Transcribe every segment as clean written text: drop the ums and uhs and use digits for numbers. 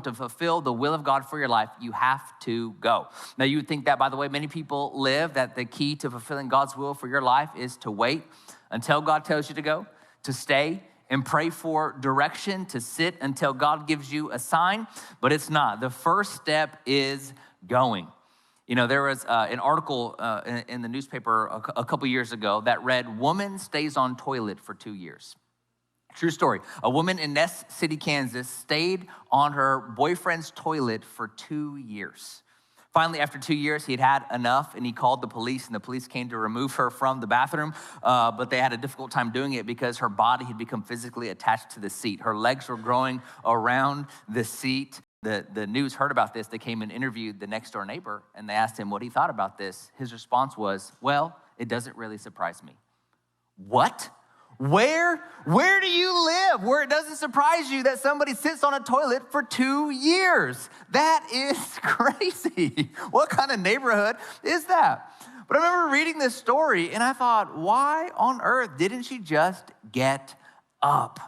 to fulfill the will of God for your life, you have to go. Now, you would think that, by the way, many people live that the key to fulfilling God's will for your life is to wait until God tells you to go, to stay and pray for direction, to sit until God gives you a sign, but it's not. The first step is going. You know, there was an article in the newspaper a couple years ago that read, "Woman stays on toilet for 2 years." True story. A woman in Ness City, Kansas stayed on her boyfriend's toilet for 2 years. Finally, after 2 years, he had had enough, and he called the police, and the police came to remove her from the bathroom, but they had a difficult time doing it because her body had become physically attached to the seat. Her legs were growing around the seat. The news heard about this. They came and interviewed the next-door neighbor, and they asked him what he thought about this. His response was, "Well, it doesn't really surprise me." What? Where do you live where it doesn't surprise you that somebody sits on a toilet for 2 years? That is crazy. What kind of neighborhood is that? But I remember reading this story and I thought, why on earth didn't she just get up?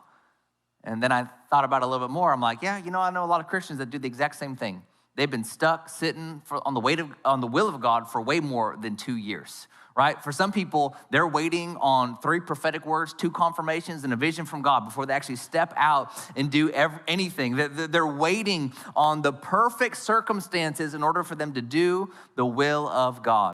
And then I thought about it a little bit more. I'm like, yeah, you know, I know a lot of Christians that do the exact same thing. They've been stuck sitting on the will of God for way more than 2 years. Right? For some people, they're waiting on 3 prophetic words, 2 confirmations, and a vision from God before they actually step out and do anything. They're waiting on the perfect circumstances in order for them to do the will of God.